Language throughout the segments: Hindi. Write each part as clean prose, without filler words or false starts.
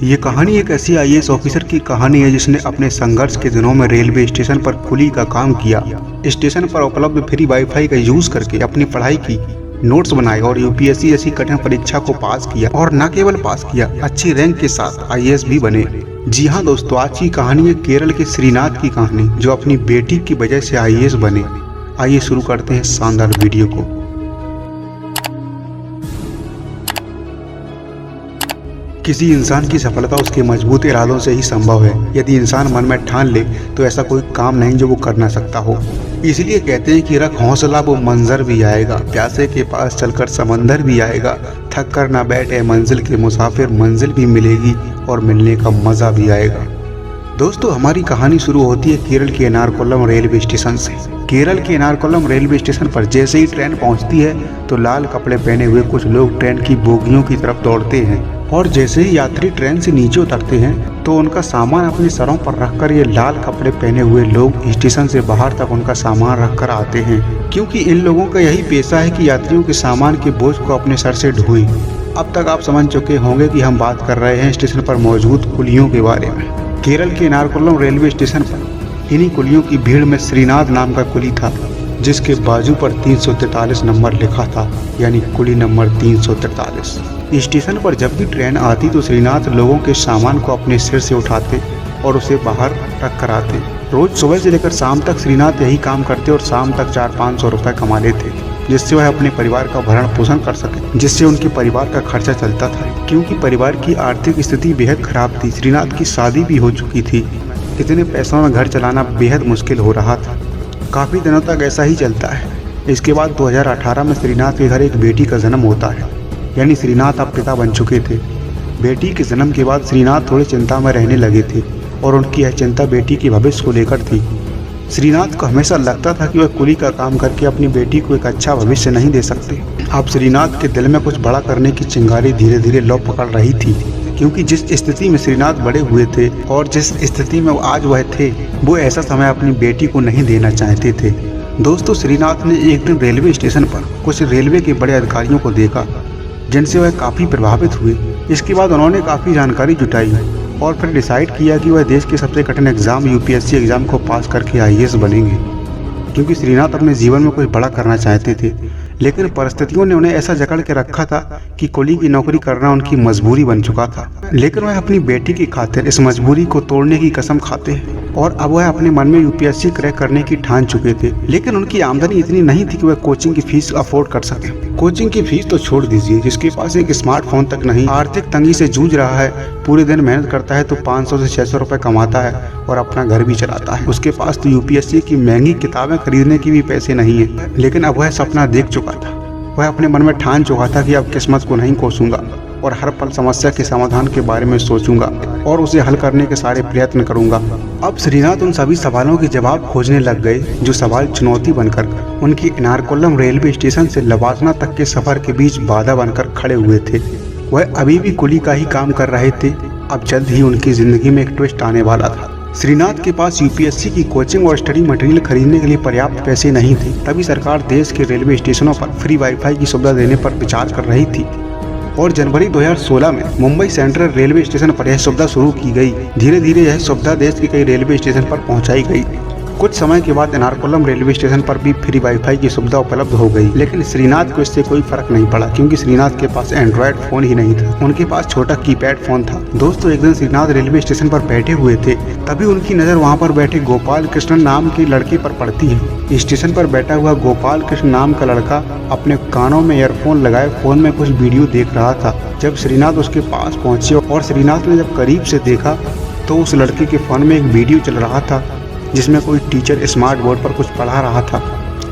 ये कहानी एक ऐसी आईएएस ऑफिसर की कहानी है जिसने अपने संघर्ष के दिनों में रेलवे स्टेशन पर कुली का काम किया। स्टेशन पर उपलब्ध फ्री वाईफाई का यूज करके अपनी पढ़ाई की, नोट्स बनाए और यूपीएससी जैसी कठिन परीक्षा को पास किया और न केवल पास किया, अच्छी रैंक के साथ आईएएस भी बने। जी हाँ दोस्तों, आज की कहानी है केरल के श्रीनाथ की कहानी, जो अपनी बेटी की वजह से आईएएस बने। आइए शुरू करते हैं शानदार वीडियो को। किसी इंसान की सफलता उसके मजबूत इरादों से ही संभव है। यदि इंसान मन में ठान ले तो ऐसा कोई काम नहीं जो वो कर ना सकता हो। इसलिए कहते हैं कि रख हौसला वो मंजर भी आएगा, प्यासे के पास चलकर समंदर भी आएगा, थक कर ना बैठे मंजिल के मुसाफिर, मंजिल भी मिलेगी और मिलने का मजा भी आएगा। दोस्तों, हमारी कहानी शुरू होती है केरल के एर्नाकुलम रेलवे स्टेशन से। केरल के एर्नाकुलम रेलवे स्टेशन पर जैसे ही ट्रेन पहुंचती है तो लाल कपड़े पहने हुए कुछ लोग ट्रेन की बोगियों की तरफ दौड़ते हैं और जैसे ही यात्री ट्रेन से नीचे उतरते हैं तो उनका सामान अपने सरों पर रखकर ये लाल कपड़े पहने हुए लोग स्टेशन से बाहर तक उनका सामान रखकर आते हैं, क्योंकि इन लोगों का यही पेशा है कि यात्रियों के सामान के बोझ को अपने सर से ढोएं। अब तक आप समझ चुके होंगे कि हम बात कर रहे हैं स्टेशन पर मौजूद कुलियों के बारे में। केरल के एर्नाकुलम रेलवे स्टेशन पर इन्हीं कुलियों की भीड़ में श्रीनाथ नाम का कुली था, जिसके बाजू पर 343 नंबर लिखा था, यानी कुली नंबर 343। स्टेशन पर जब भी ट्रेन आती तो श्रीनाथ लोगों के सामान को अपने सिर से उठाते और उसे बाहर रख कर आते। रोज सुबह से लेकर शाम तक श्रीनाथ यही काम करते और शाम तक 400-500 रुपए कमा लेते, जिससे वह अपने परिवार का भरण पोषण कर सके, जिससे उनके परिवार का खर्चा चलता था, क्योंकि परिवार की आर्थिक स्थिति बेहद खराब थी। श्रीनाथ की शादी भी हो चुकी थी। इतने पैसों में घर चलाना बेहद मुश्किल हो रहा था। काफ़ी दिनों तक ऐसा ही चलता है। इसके बाद 2018 में श्रीनाथ के घर एक बेटी का जन्म होता है, यानी श्रीनाथ अब पिता बन चुके थे। बेटी के जन्म के बाद श्रीनाथ थोड़ी चिंता में रहने लगे थे और उनकी यह चिंता बेटी के भविष्य को लेकर थी। श्रीनाथ को हमेशा लगता था कि वह कुली का काम करके अपनी बेटी को एक अच्छा भविष्य नहीं दे सकते। अब श्रीनाथ के दिल में कुछ बड़ा करने की चिंगारी धीरे धीरे लौ पकड़ रही थी, क्योंकि जिस स्थिति में श्रीनाथ बड़े हुए थे और जिस स्थिति में आज वह थे, वो ऐसा समय अपनी बेटी को नहीं देना चाहते थे। दोस्तों, श्रीनाथ ने एक दिन रेलवे स्टेशन पर कुछ रेलवे के बड़े अधिकारियों को देखा, जिनसे वह काफ़ी प्रभावित हुए। इसके बाद उन्होंने काफ़ी जानकारी जुटाई और फिर डिसाइड किया कि वह देश के सबसे कठिन एग्ज़ाम यूपीएससी एग्ज़ाम को पास करके आईएएस बनेंगे, क्योंकि श्रीनाथ अपने जीवन में कुछ बड़ा करना चाहते थे। लेकिन परिस्थितियों ने उन्हें ऐसा जकड़ के रखा था कि कुली की नौकरी करना उनकी मजबूरी बन चुका था। लेकिन वह अपनी बेटी की खातिर इस मजबूरी को तोड़ने की कसम खाते हैं और अब वह अपने मन में यूपीएससी क्रैक करने की ठान चुके थे। लेकिन उनकी आमदनी इतनी नहीं थी कि वह कोचिंग की फीस अफोर्ड कर सके। कोचिंग की फीस तो छोड़ दीजिए, जिसके पास एक स्मार्टफोन तक नहीं, आर्थिक तंगी से जूझ रहा है, पूरे दिन मेहनत करता है तो 500 से 600 रुपए कमाता है और अपना घर भी चलाता है। उसके पास तो यूपीएससी की महंगी किताबें खरीदने की भी पैसे नहीं है। लेकिन अब वह सपना देख चुका था। वह अपने मन में ठान चुका था कि अब किस्मत को नहीं कोसूंगा और हर पल समस्या के समाधान के बारे में सोचूंगा और उसे हल करने के सारे प्रयत्न करूंगा। अब श्रीनाथ उन सभी सवालों के जवाब खोजने लग गए जो सवाल चुनौती बनकर उनकी एर्नाकुलम रेलवे स्टेशन से लवासना तक के सफर के बीच बाधा बनकर खड़े हुए थे। वह अभी भी कुली का ही काम कर रहे थे। अब जल्द ही उनकी जिंदगी में एक ट्विस्ट आने वाला था। श्रीनाथ के पास यूपीएससी की कोचिंग और स्टडी मटेरियल खरीदने के लिए पर्याप्त पैसे नहीं थे। तभी सरकार देश के रेलवे स्टेशनों पर फ्री वाईफाई की सुविधा देने पर विचार कर रही थी और जनवरी 2016 में मुंबई सेंट्रल रेलवे स्टेशन पर यह सुविधा शुरू की गई। धीरे धीरे यह सुविधा देश के कई रेलवे स्टेशन पर पहुंचाई गई। कुछ समय के बाद एर्नाकुलम रेलवे स्टेशन पर भी फ्री वाईफाई की सुविधा उपलब्ध हो गई। लेकिन श्रीनाथ को इससे कोई फर्क नहीं पड़ा, क्योंकि श्रीनाथ के पास एंड्रॉयड फोन ही नहीं था। उनके पास छोटा कीपैड फोन था। दोस्तों, एक दिन श्रीनाथ रेलवे स्टेशन पर बैठे हुए थे, तभी उनकी नज़र वहां पर बैठे गोपाल कृष्ण नाम के लड़के पर पड़ती है। स्टेशन पर बैठा हुआ गोपाल कृष्ण नाम का लड़का अपने कानों में ईयरफोन लगाए फोन में कुछ वीडियो देख रहा था। जब श्रीनाथ उसके पास पहुंचे और श्रीनाथ ने जब करीब से देखा तो उस लड़के के फोन में एक वीडियो चल रहा था जिसमें कोई टीचर स्मार्ट बोर्ड पर कुछ पढ़ा रहा था।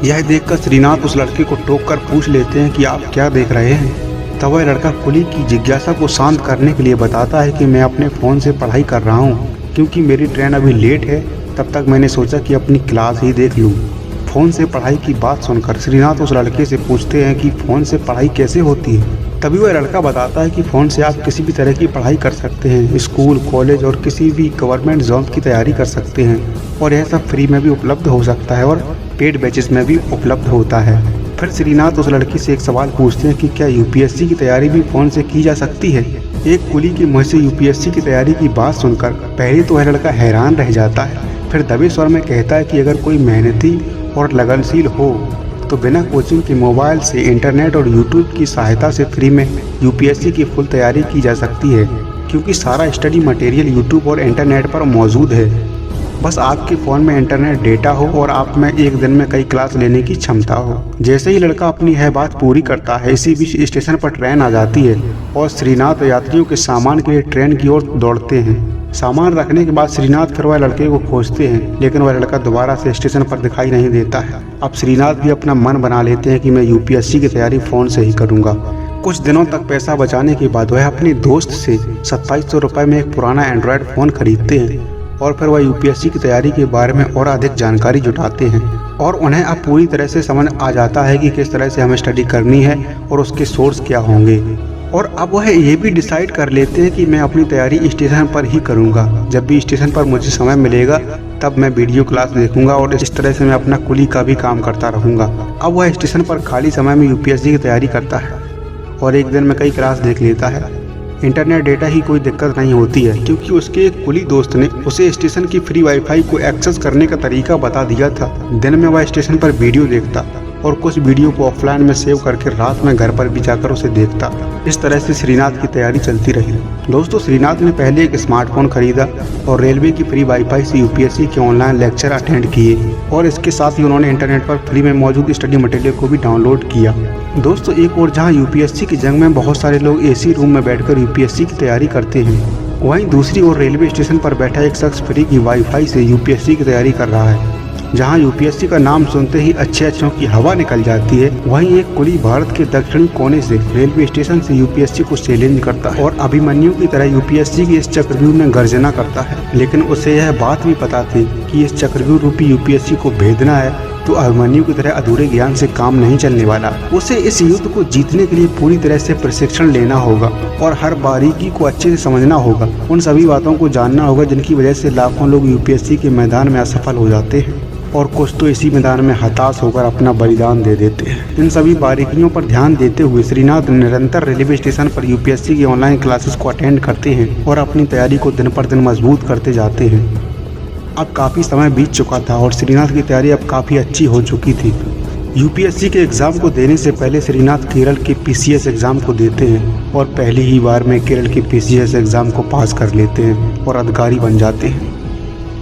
यह देखकर श्रीनाथ उस लड़के को टोक कर पूछ लेते हैं कि आप क्या देख रहे हैं। तब वह लड़का कुली की जिज्ञासा को शांत करने के लिए बताता है कि मैं अपने फ़ोन से पढ़ाई कर रहा हूँ, क्योंकि मेरी ट्रेन अभी लेट है। तब तक मैंने सोचा कि अपनी क्लास ही देख लूँ। फ़ोन से पढ़ाई की बात सुनकर श्रीनाथ उस लड़के से पूछते हैं कि फ़ोन से पढ़ाई कैसे होती है। तभी वह लड़का बताता है कि फ़ोन से आप किसी भी तरह की पढ़ाई कर सकते हैं, स्कूल, कॉलेज और किसी भी गवर्नमेंट जॉब की तैयारी कर सकते हैं और यह सब फ्री में भी उपलब्ध हो सकता है और पेड बैचेस में भी उपलब्ध होता है। फिर श्रीनाथ उस लड़की से एक सवाल पूछते हैं कि क्या यूपीएससी की तैयारी भी फ़ोन से की जा सकती है। एक कुली के मुंह से यूपीएससी की तैयारी की बात सुनकर पहले तो वह लड़का हैरान रह जाता है, फिर दबे स्वर में कहता है कि अगर कोई मेहनती और लगनशील हो तो बिना कोचिंग के मोबाइल से इंटरनेट और यूट्यूब की सहायता से फ्री में यूपीएससी की फुल तैयारी की जा सकती है, क्योंकि सारा स्टडी मटेरियल यूट्यूब और इंटरनेट पर मौजूद है। बस आपके फ़ोन में इंटरनेट डेटा हो और आप में एक दिन में कई क्लास लेने की क्षमता हो। जैसे ही लड़का अपनी यह बात पूरी करता है, इसी बीच स्टेशन पर ट्रेन आ जाती है और श्रीनाथ यात्रियों के सामान के लिए ट्रेन की ओर दौड़ते हैं। सामान रखने के बाद श्रीनाथ फिर वह लड़के को खोजते हैं, लेकिन वह लड़का दोबारा से स्टेशन पर दिखाई नहीं देता है। अब श्रीनाथ भी अपना मन बना लेते हैं कि मैं यूपीएससी की तैयारी फ़ोन से ही करूँगा। कुछ दिनों तक पैसा बचाने के बाद वह अपने दोस्त से 2700 रुपये में एक पुराना एंड्रॉयड फ़ोन खरीदते हैं और फिर वह यूपीएससी की तैयारी के बारे में और अधिक जानकारी जुटाते हैं और उन्हें अब पूरी तरह से समझ आ जाता है कि किस तरह से हमें स्टडी करनी है और उसके सोर्स क्या होंगे। और अब वह ये भी डिसाइड कर लेते हैं कि मैं अपनी तैयारी स्टेशन पर ही करूँगा। जब भी स्टेशन पर मुझे समय मिलेगा तब मैं वीडियो क्लास देखूंगा और इस तरह से मैं अपना कुली का भी काम करता रहूँगा। अब वह स्टेशन पर खाली समय में यूपीएससी की तैयारी करता है और एक दिन में कई क्लास देख लेता है। इंटरनेट डेटा ही कोई दिक्कत नहीं होती है, क्योंकि उसके एक कुली दोस्त ने उसे स्टेशन की फ्री वाईफाई को एक्सेस करने का तरीका बता दिया था। दिन में वह स्टेशन पर वीडियो देखता और कुछ वीडियो को ऑफलाइन में सेव करके रात में घर पर भी जाकर उसे देखता। इस तरह से श्रीनाथ की तैयारी चलती रही। दोस्तों, श्रीनाथ ने पहले एक स्मार्टफोन खरीदा और रेलवे की फ्री वाईफाई से यूपीएससी के ऑनलाइन लेक्चर अटेंड किए और इसके साथ ही उन्होंने इंटरनेट पर फ्री में मौजूद स्टडी मटेरियल को भी डाउनलोड किया। दोस्तों, एक और जहां यूपीएससी की जंग में बहुत सारे लोग एसी रूम में बैठकर यूपीएससी की तैयारी करते हैं, वहीं दूसरी ओर रेलवे स्टेशन पर बैठा एक शख्स फ्री की वाईफाई से यूपीएससी की तैयारी कर रहा है। जहां यूपीएससी का नाम सुनते ही अच्छों की हवा निकल जाती है, वहीं एक कुली भारत के दक्षिणी कोने से रेलवे स्टेशन से यूपीएससी को चैलेंज करता है और अभिमन्यु की तरह यूपीएससी की इस चक्रव्यूह में गर्जना करता है। लेकिन उसे यह बात भी पता थी कि इस चक्रव्यूह रूपी यूपीएससी को भेदना है तो अभिमन्यु की तरह अधूरे ज्ञान से काम नहीं चलने वाला। उसे इस युद्ध को जीतने के लिए पूरी तरह से प्रशिक्षण लेना होगा और हर बारीकी को अच्छे से समझना होगा। उन सभी बातों को जानना होगा जिनकी वजह से लाखों लोग यूपीएससी के मैदान में असफल हो जाते हैं और कुछ तो इसी मैदान में हताश होकर अपना बलिदान दे देते हैं। इन सभी बारीकियों पर ध्यान देते हुए श्रीनाथ निरंतर रेलवे स्टेशन पर यूपीएससी की ऑनलाइन क्लासेस को अटेंड करते हैं और अपनी तैयारी को दिन पर दिन मजबूत करते जाते हैं। अब काफ़ी समय बीत चुका था और श्रीनाथ की तैयारी अब काफ़ी अच्छी हो चुकी थी। यूपीएससी के एग्ज़ाम को देने से पहले श्रीनाथ केरल के पीसीएस एग्ज़ाम को देते हैं और पहली ही बार में केरल के पीसीएस एग्ज़ाम को पास कर लेते हैं और अधिकारी बन जाते हैं।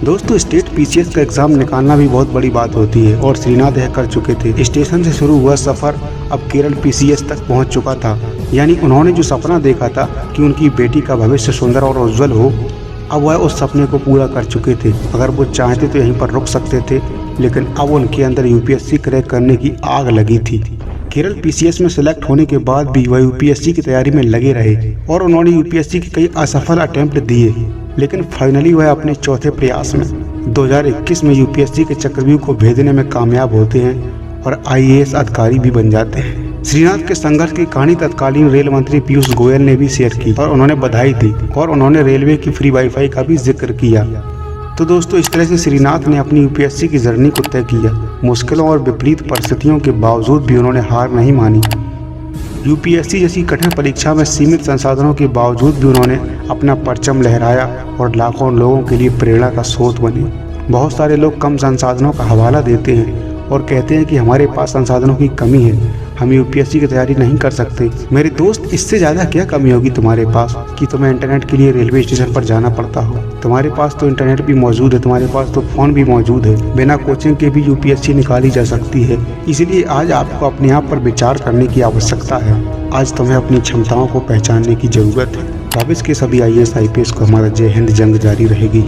दोस्तों, स्टेट पीसीएस का एग्ज़ाम निकालना भी बहुत बड़ी बात होती है और श्रीनाथ यह कर चुके थे। स्टेशन से शुरू हुआ सफ़र अब केरल पीसीएस तक पहुंच चुका था। यानी उन्होंने जो सपना देखा था कि उनकी बेटी का भविष्य सुंदर और उज्जवल हो, अब वह उस सपने को पूरा कर चुके थे। अगर वो चाहते तो यहीं पर रुक सकते थे, लेकिन अब उनके अंदर यूपीएससी क्रैक करने की आग लगी थी। केरल पीसीएस में सिलेक्ट होने के बाद भी वह यूपीएससी की तैयारी में लगे रहे और उन्होंने यूपीएससी के कई असफल अटेम्प्ट दिए, लेकिन फाइनली वह अपने चौथे प्रयास में 2021 में यूपीएससी के चक्रव्यूह को भेदने में कामयाब होते हैं और आईएएस अधिकारी भी बन जाते हैं। श्रीनाथ के संघर्ष की कहानी तत्कालीन रेल मंत्री पीयूष गोयल ने भी शेयर की और उन्होंने बधाई दी और उन्होंने रेलवे की फ्री वाईफाई का भी जिक्र किया। तो दोस्तों, इस तरह से श्रीनाथ ने अपनी यूपीएससी की जर्नी को तय किया। मुश्किलों और विपरीत परिस्थितियों के बावजूद भी उन्होंने हार नहीं मानी। यूपीएससी जैसी कठिन परीक्षा में सीमित संसाधनों के बावजूद भी उन्होंने अपना परचम लहराया और लाखों लोगों के लिए प्रेरणा का स्रोत बने। बहुत सारे लोग कम संसाधनों का हवाला देते हैं और कहते हैं कि हमारे पास संसाधनों की कमी है, हम यूपीएससी की तैयारी नहीं कर सकते। मेरे दोस्त, इससे ज़्यादा क्या कमी होगी तुम्हारे पास कि तुम्हें इंटरनेट के लिए रेलवे स्टेशन पर जाना पड़ता हो। तुम्हारे पास तो इंटरनेट भी मौजूद है, तुम्हारे पास तो फ़ोन भी मौजूद है। बिना कोचिंग के भी यूपीएससी निकाली जा सकती है। इसलिए आज आपको अपने आप पर विचार करने की आवश्यकता है। आज तुम्हें अपनी क्षमताओं को पहचानने की ज़रूरत है। भविष्य के सभी आईएएस आईपीएस को हमारा जय हिंद जंग जारी रहेगी।